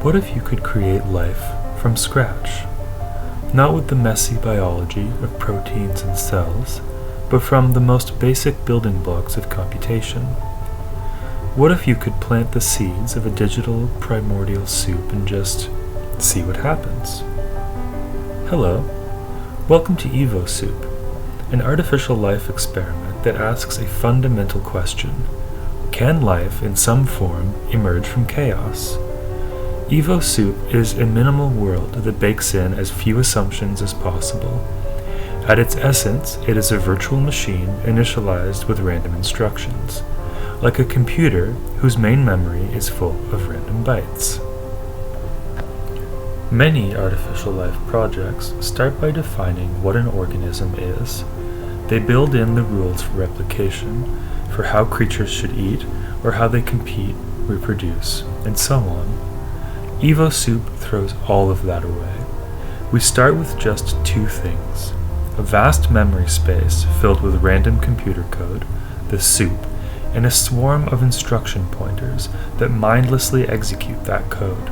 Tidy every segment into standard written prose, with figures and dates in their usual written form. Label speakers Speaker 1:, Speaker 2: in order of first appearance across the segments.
Speaker 1: What if you could create life from scratch? Not with the messy biology of proteins and cells, but from the most basic building blocks of computation. What if you could plant the seeds of a digital primordial soup and just see what happens? Hello, welcome to Evosoup, an artificial life experiment that asks a fundamental question. Can life in some form emerge from chaos? Evosoup is a minimal world that bakes in as few assumptions as possible. At its essence, it is a virtual machine initialized with random instructions, like a computer whose main memory is full of random bytes. Many artificial life projects start by defining what an organism is. They build in the rules for replication, for how creatures should eat, or how they compete, reproduce, and so on. Evosoup throws all of that away. We start with just two things: a vast memory space filled with random computer code, the soup, and a swarm of instruction pointers that mindlessly execute that code.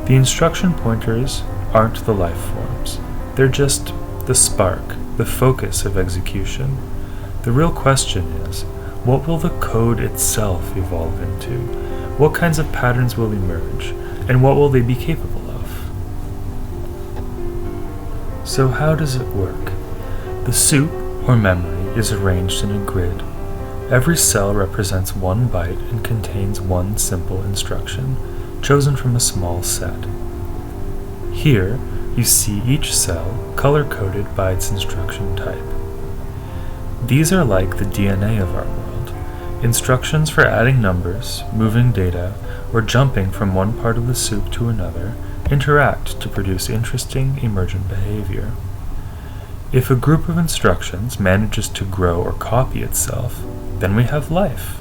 Speaker 1: The instruction pointers aren't the life forms. They're just the spark, the focus of execution. The real question is, what will the code itself evolve into? What kinds of patterns will emerge? And what will they be capable of? So how does it work? The soup, or memory, is arranged in a grid. Every cell represents one byte and contains one simple instruction, chosen from a small set. Here, you see each cell color-coded by its instruction type. These are like the DNA of our world. Instructions for adding numbers, moving data, or jumping from one part of the soup to another interact to produce interesting emergent behavior. If a group of instructions manages to grow or copy itself, then we have life.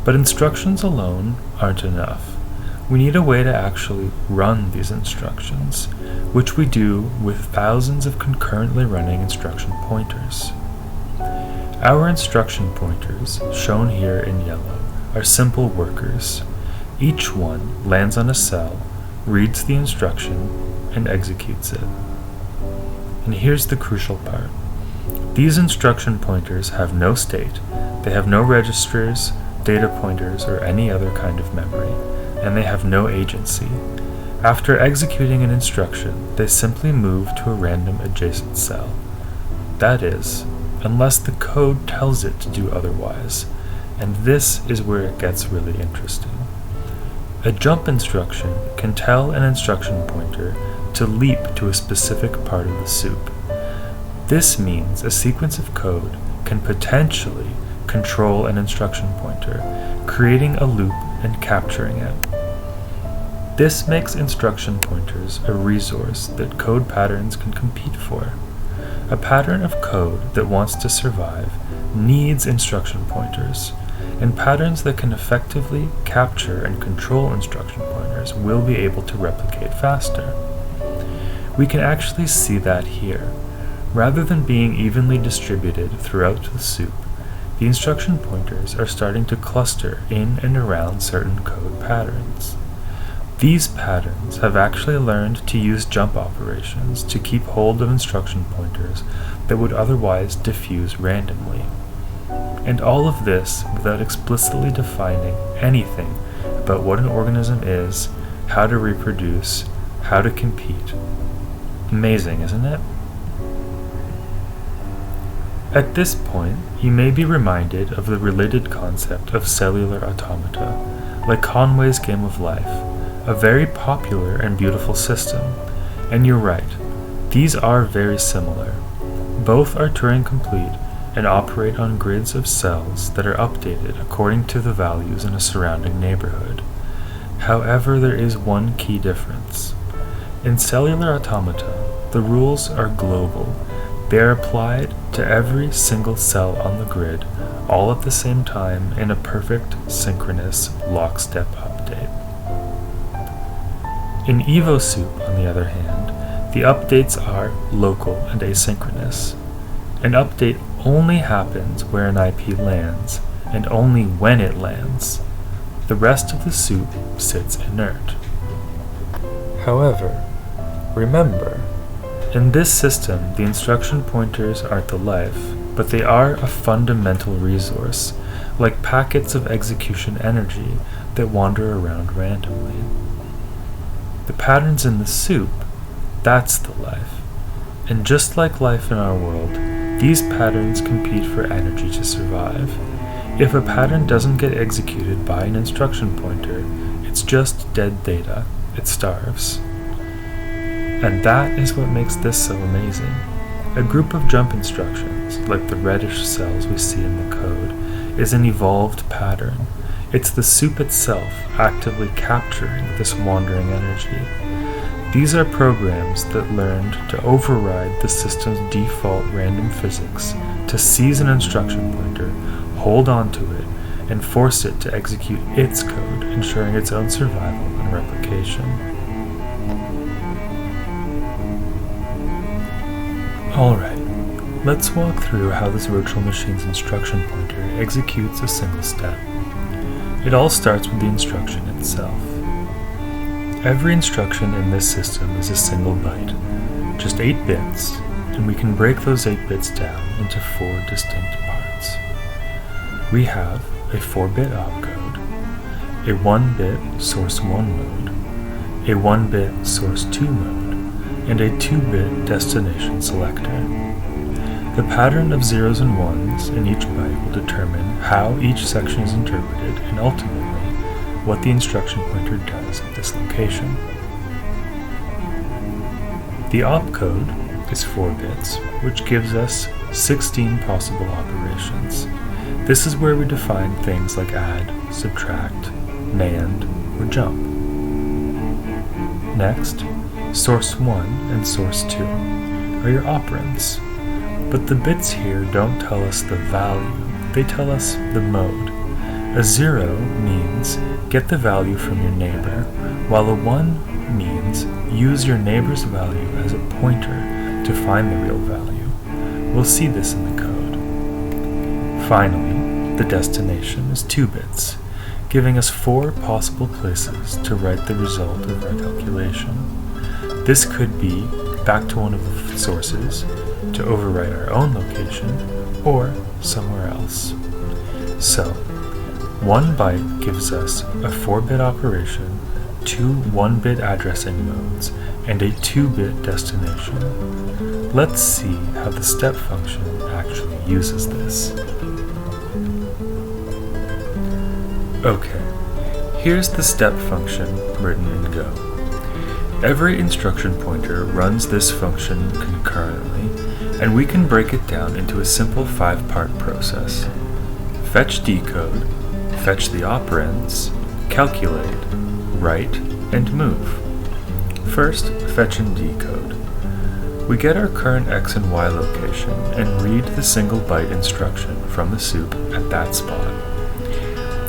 Speaker 1: But instructions alone aren't enough. We need a way to actually run these instructions, which we do with thousands of concurrently running instruction pointers. Our instruction pointers, shown here in yellow, are simple workers. Each one lands on a cell, reads the instruction, and executes it. And here's the crucial part. These instruction pointers have no state, they have no registers, data pointers, or any other kind of memory, and they have no agency. After executing an instruction, they simply move to a random adjacent cell. That is, unless the code tells it to do otherwise, and this is where it gets really interesting. A jump instruction can tell an instruction pointer to leap to a specific part of the soup. This means a sequence of code can potentially control an instruction pointer, creating a loop and capturing it. This makes instruction pointers a resource that code patterns can compete for. A pattern of code that wants to survive needs instruction pointers, and patterns that can effectively capture and control instruction pointers will be able to replicate faster. We can actually see that here. Rather than being evenly distributed throughout the soup, the instruction pointers are starting to cluster in and around certain code patterns. These patterns have actually learned to use jump operations to keep hold of instruction pointers that would otherwise diffuse randomly. And all of this without explicitly defining anything about what an organism is, how to reproduce, how to compete. Amazing, isn't it? At this point, you may be reminded of the related concept of cellular automata, like Conway's Game of Life, a very popular and beautiful system. And you're right, these are very similar. Both are Turing-complete and operate on grids of cells that are updated according to the values in a surrounding neighborhood. However, there is one key difference. In cellular automata, the rules are global. They are applied to every single cell on the grid, all at the same time in a perfect, synchronous, lockstep update. In Evosoup, on the other hand, the updates are local and asynchronous. An update only happens where an IP lands, and only when it lands. The rest of the soup sits inert. However, remember, in this system, the instruction pointers aren't the life, but they are a fundamental resource, like packets of execution energy that wander around randomly. The patterns in the soup, that's the life. And just like life in our world, these patterns compete for energy to survive. If a pattern doesn't get executed by an instruction pointer, it's just dead data. It starves. And that is what makes this so amazing. A group of jump instructions, like the reddish cells we see in the code, is an evolved pattern. It's the soup itself actively capturing this wandering energy. These are programs that learned to override the system's default random physics, to seize an instruction pointer, hold on to it, and force it to execute its code, ensuring its own survival and replication. Alright, let's walk through how this virtual machine's instruction pointer executes a single step. It all starts with the instruction itself. Every instruction in this system is a single byte, just 8 bits, and we can break those 8 bits down into 4 distinct parts. We have a 4-bit opcode, a 1-bit source 1 mode, a 1-bit source 2 mode, and a 2-bit destination selector. The pattern of zeros and ones in each byte will determine how each section is interpreted and ultimately what the instruction pointer does at this location. The opcode is 4 bits, which gives us 16 possible operations. This is where we define things like add, subtract, NAND, or jump. Next, source 1 and source 2 are your operands. But the bits here don't tell us the value, they tell us the mode. A 0 means get the value from your neighbor, while a 1 means use your neighbor's value as a pointer to find the real value. We'll see this in the code. Finally, the destination is 2 bits, giving us 4 possible places to write the result of our calculation. This could be back to one of the sources, to overwrite our own location, or somewhere else. So, 1 byte gives us a 4-bit operation, 2 1-bit addressing modes, and a 2-bit destination. Let's see how the step function actually uses this. Okay, here's the step function written in Go. Every instruction pointer runs this function concurrently, and we can break it down into a simple 5-part process. Fetch decode, fetch the operands, calculate, write, and move. First, fetch and decode. We get our current X and Y location and read the single byte instruction from the soup at that spot.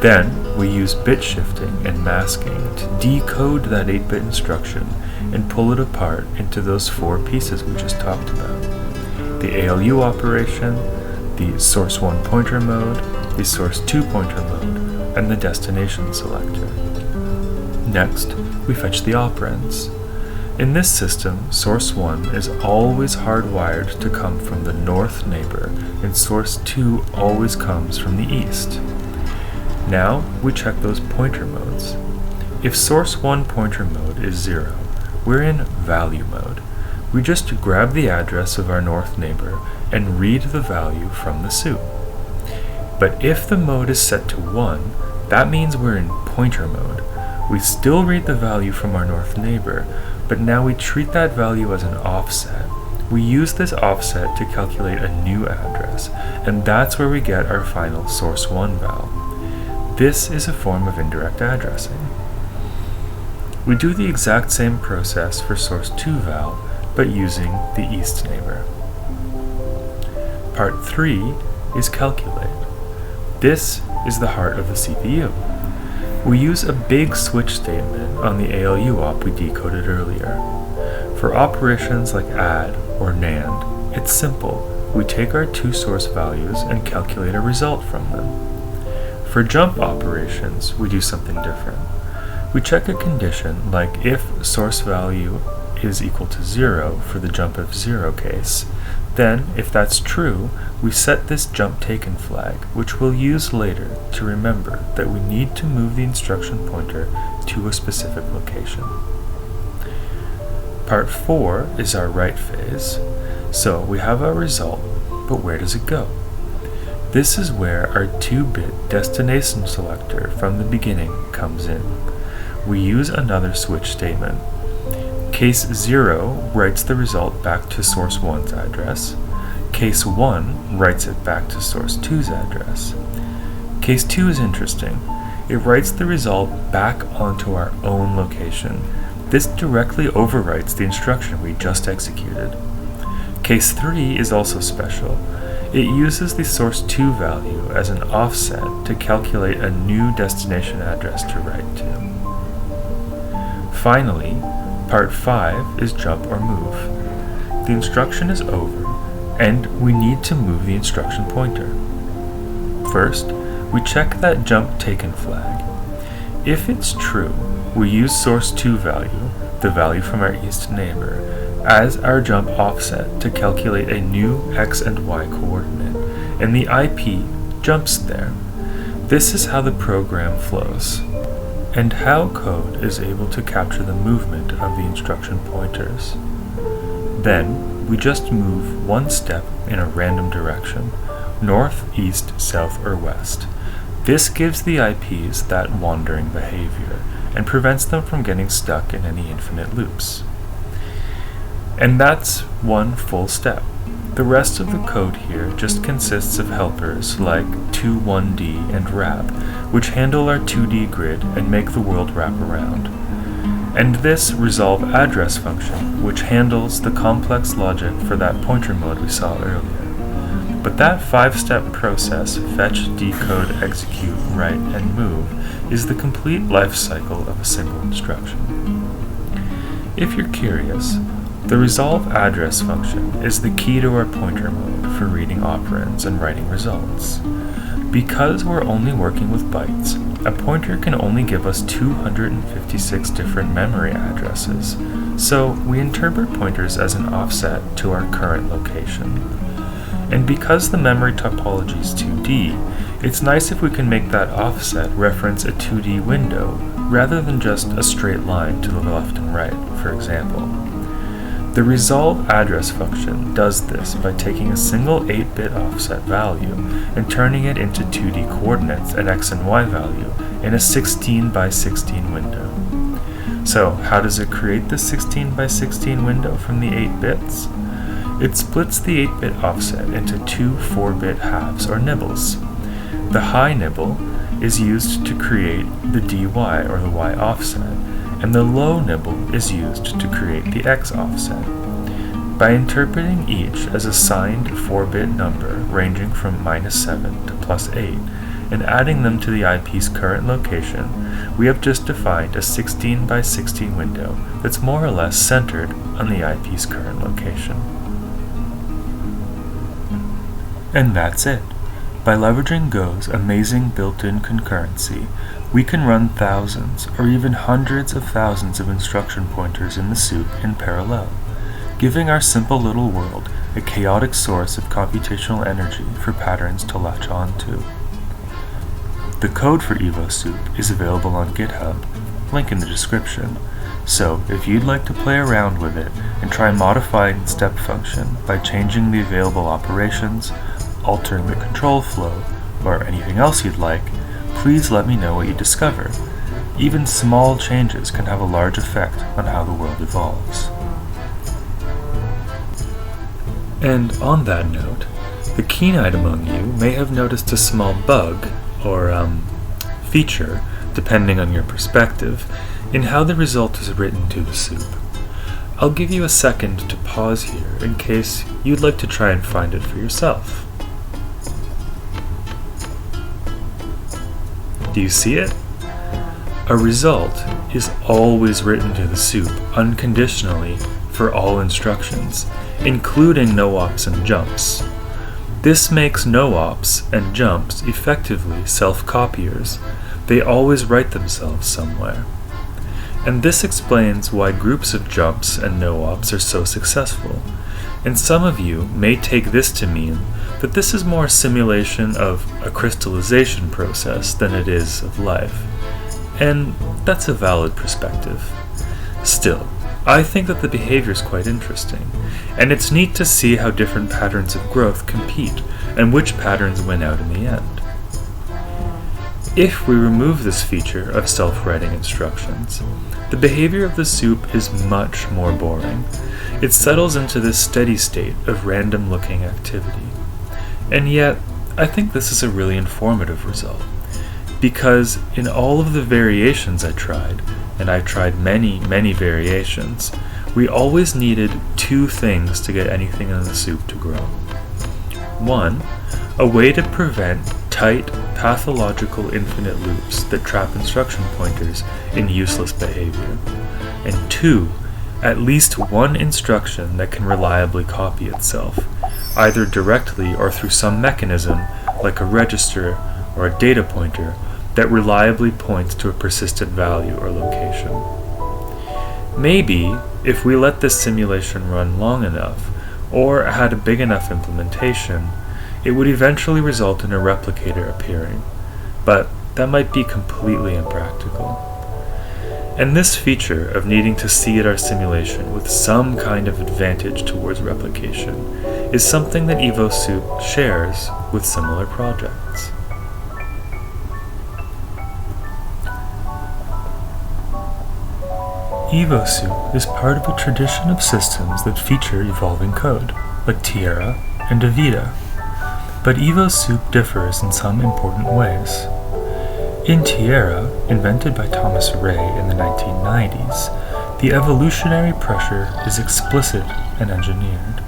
Speaker 1: Then, we use bit shifting and masking to decode that 8-bit instruction and pull it apart into those 4 pieces we just talked about. The ALU operation, the source 1 pointer mode, the source 2 pointer mode, and the destination selector. Next, we fetch the operands. In this system, source 1 is always hardwired to come from the north neighbor, and source 2 always comes from the east. Now, we check those pointer modes. If source 1 pointer mode is 0, we're in value mode. We just grab the address of our north neighbor and read the value from the soup. But if the mode is set to 1, that means we're in pointer mode. We still read the value from our north neighbor, but now we treat that value as an offset. We use this offset to calculate a new address, and that's where we get our final source 1 val. This is a form of indirect addressing. We do the exact same process for source 2 val, but using the east neighbor. Part 3 is calculate. This is the heart of the CPU. We use a big switch statement on the ALU op we decoded earlier. For operations like add or NAND, it's simple. We take our 2 source values and calculate a result from them. For jump operations, we do something different. we check a condition like if source value is equal to 0 for the jump of 0 case. Then, if that's true, we set this jump taken flag, which we'll use later to remember that we need to move the instruction pointer to a specific location. Part 4 is our write phase. So we have our result, but where does it go? This is where our 2-bit destination selector from the beginning comes in. We use another switch statement. Case 0 writes the result back to source 1's address. Case 1 writes it back to source 2's address. Case 2 is interesting. It writes the result back onto our own location. This directly overwrites the instruction we just executed. Case 3 is also special. It uses the source 2 value as an offset to calculate a new destination address to write to. Finally, part 5 is jump or move. The instruction is over, and we need to move the instruction pointer. First, we check that jump taken flag. If it's true, we use source 2 value, the value from our east neighbor, as our jump offset to calculate a new x and y coordinate, and the IP jumps there. This is how the program flows, and how code is able to capture the movement of the instruction pointers. Then, we just move one step in a random direction, north, east, south, or west. This gives the IPs that wandering behavior, and prevents them from getting stuck in any infinite loops. And that's one full step. The rest of the code here just consists of helpers like 2,1D and wrap, which handle our 2D grid and make the world wrap around. And this resolve address function, which handles the complex logic for that pointer mode we saw earlier. But that 5-step process, fetch, decode, execute, write, and move, is the complete life cycle of a single instruction. If you're curious, the resolve address function is the key to our pointer mode for reading operands and writing results. Because we're only working with bytes, a pointer can only give us 256 different memory addresses, so we interpret pointers as an offset to our current location. And because the memory topology is 2D, it's nice if we can make that offset reference a 2D window rather than just a straight line to the left and right, for example. The resolve address function does this by taking a single 8-bit offset value and turning it into 2D coordinates at x and y value in a 16 by 16 window. So how does it create the 16 by 16 window from the 8 bits? It splits the 8-bit offset into two 4-bit halves or nibbles. The high nibble is used to create the dy or the y offset, and the low nibble is used to create the x offset. By interpreting each as a signed 4-bit number ranging from -7 to +8, and adding them to the IP's current location, we have just defined a 16 by 16 window that's more or less centered on the IP's current location. And that's it. By leveraging Go's amazing built-in concurrency, we can run thousands or even hundreds of thousands of instruction pointers in the soup in parallel, giving our simple little world a chaotic source of computational energy for patterns to latch onto. The code for Evosoup is available on GitHub, link in the description, so if you'd like to play around with it and try modifying the step function by changing the available operations, altering the control flow, or anything else you'd like, please let me know what you discover. Even small changes can have a large effect on how the world evolves. And on that note, the keen-eyed among you may have noticed a small bug, or feature, depending on your perspective, in how the result is written to the soup. I'll give you a second to pause here in case you'd like to try and find it for yourself. Do you see it? A result is always written to the soup unconditionally for all instructions, including no-ops and jumps. This makes no-ops and jumps effectively self-copiers. They always write themselves somewhere. and this explains why groups of jumps and no-ops are so successful. And some of you may take this to mean that this is more a simulation of a crystallization process than it is of life. And that's a valid perspective. Still, I think that the behavior is quite interesting, and it's neat to see how different patterns of growth compete and which patterns win out in the end. If we remove this feature of self-writing instructions, the behavior of the soup is much more boring. It settles into this steady state of random-looking activity. And yet, I think this is a really informative result, because in all of the variations I tried, and I tried many, many variations, we always needed two things to get anything in the soup to grow. One, a way to prevent tight, pathological infinite loops that trap instruction pointers in useless behavior. And two, at least one instruction that can reliably copy itself, either directly or through some mechanism like a register or a data pointer that reliably points to a persistent value or location. Maybe, if we let this simulation run long enough, or had a big enough implementation, it would eventually result in a replicator appearing, but that might be completely impractical. And this feature of needing to seed our simulation with some kind of advantage towards replication is something that Evosoup shares with similar projects. Evosoup is part of a tradition of systems that feature evolving code, like Tierra and Avida. But Evosoup differs in some important ways. In Tierra, invented by Thomas Ray in the 1990s, the evolutionary pressure is explicit and engineered.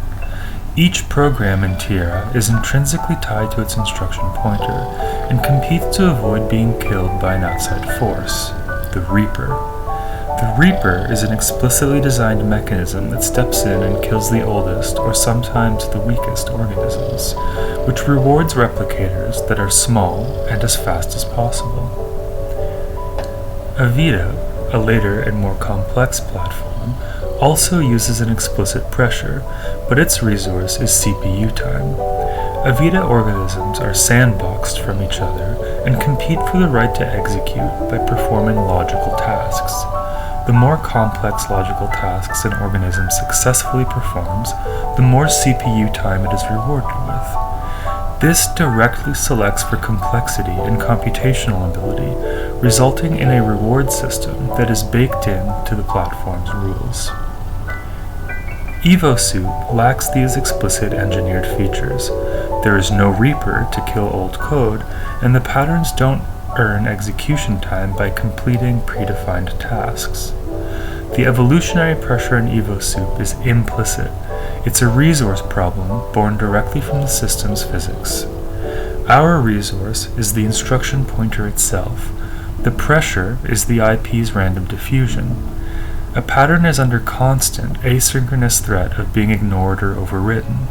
Speaker 1: Each program in Tierra is intrinsically tied to its instruction pointer and competes to avoid being killed by an outside force, the Reaper. The Reaper is an explicitly designed mechanism that steps in and kills the oldest or sometimes the weakest organisms, which rewards replicators that are small and as fast as possible. Avida, a later and more complex platform, also uses an explicit pressure, but its resource is CPU time. Avida organisms are sandboxed from each other and compete for the right to execute by performing logical tasks. The more complex logical tasks an organism successfully performs, the more CPU time it is rewarded with. This directly selects for complexity and computational ability, resulting in a reward system that is baked into the platform's rules. Evosoup lacks these explicit engineered features. There is no Reaper to kill old code, and the patterns don't earn execution time by completing predefined tasks. The evolutionary pressure in Evosoup is implicit. It's a resource problem born directly from the system's physics. Our resource is the instruction pointer itself. The pressure is the IP's random diffusion. A pattern is under constant, asynchronous threat of being ignored or overwritten.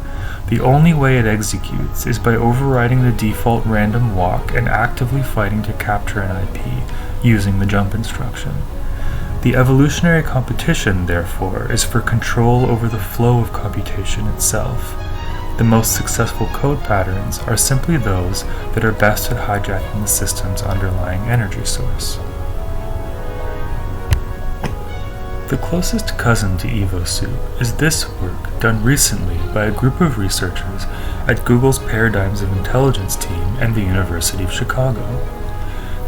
Speaker 1: The only way it executes is by overriding the default random walk and actively fighting to capture an IP, using the jump instruction. The evolutionary competition, therefore, is for control over the flow of computation itself. The most successful code patterns are simply those that are best at hijacking the system's underlying energy source. The closest cousin to Evosoup is this work done recently by a group of researchers at Google's Paradigms of Intelligence team and the University of Chicago.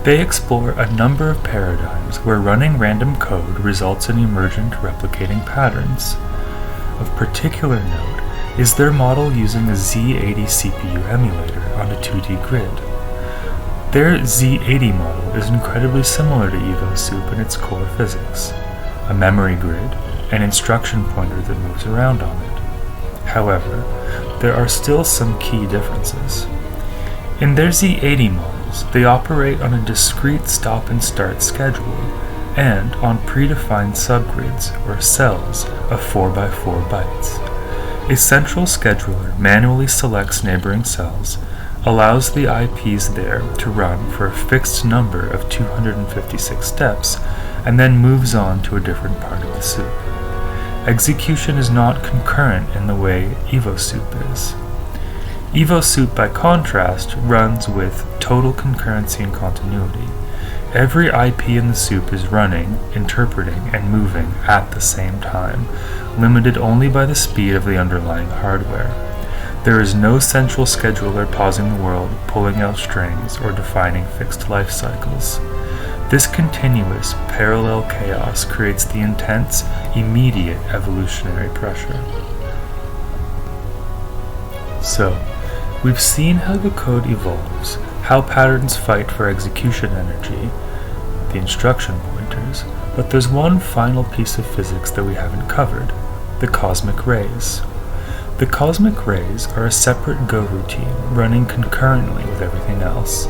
Speaker 1: They explore a number of paradigms where running random code results in emergent replicating patterns. Of particular note is their model using a Z80 CPU emulator on a 2D grid. Their Z80 model is incredibly similar to Evosoup in its core physics: a memory grid, an instruction pointer that moves around on it. However, there are still some key differences. In their Z80 models, they operate on a discrete stop and start schedule and on predefined subgrids or cells of 4x4 bytes. A central scheduler manually selects neighboring cells, allows the IPs there to run for a fixed number of 256 steps, and then moves on to a different part of the soup. Execution is not concurrent in the way Evosoup is. Evosoup, by contrast, runs with total concurrency and continuity. Every IP in the soup is running, interpreting, and moving at the same time, limited only by the speed of the underlying hardware. There is no central scheduler pausing the world, pulling out strings, or defining fixed life cycles. This continuous, parallel chaos creates the intense, immediate evolutionary pressure. So, we've seen how the code evolves, how patterns fight for execution energy, the instruction pointers, but there's one final piece of physics that we haven't covered: the cosmic rays. The cosmic rays are a separate Go routine running concurrently with everything else.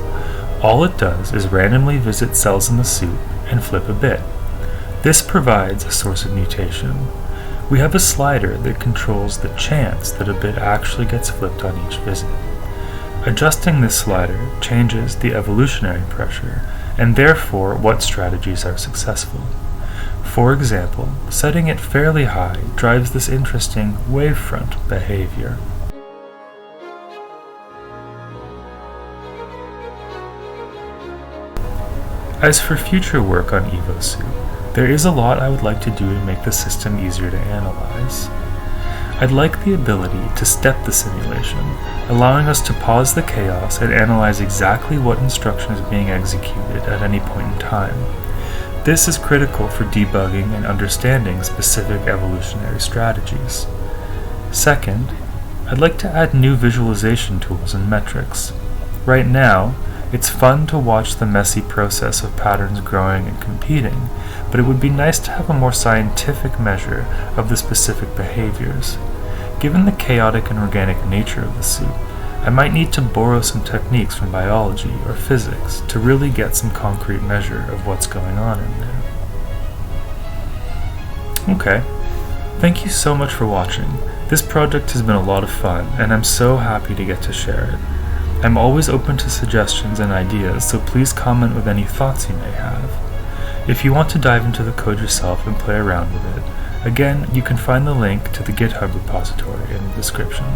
Speaker 1: All it does is randomly visit cells in the soup and flip a bit. This provides a source of mutation. We have a slider that controls the chance that a bit actually gets flipped on each visit. Adjusting this slider changes the evolutionary pressure, and therefore what strategies are successful. For example, setting it fairly high drives this interesting wavefront behavior. As for future work on Evosoup, there is a lot I would like to do to make the system easier to analyze. I'd like the ability to step the simulation, allowing us to pause the chaos and analyze exactly what instruction is being executed at any point in time. This is critical for debugging and understanding specific evolutionary strategies. Second, I'd like to add new visualization tools and metrics. Right now, it's fun to watch the messy process of patterns growing and competing, but it would be nice to have a more scientific measure of the specific behaviors. Given the chaotic and organic nature of the soup, I might need to borrow some techniques from biology or physics to really get some concrete measure of what's going on in there. Okay, thank you so much for watching. This project has been a lot of fun, and I'm so happy to get to share it. I'm always open to suggestions and ideas, so please comment with any thoughts you may have. If you want to dive into the code yourself and play around with it, again, you can find the link to the GitHub repository in the description.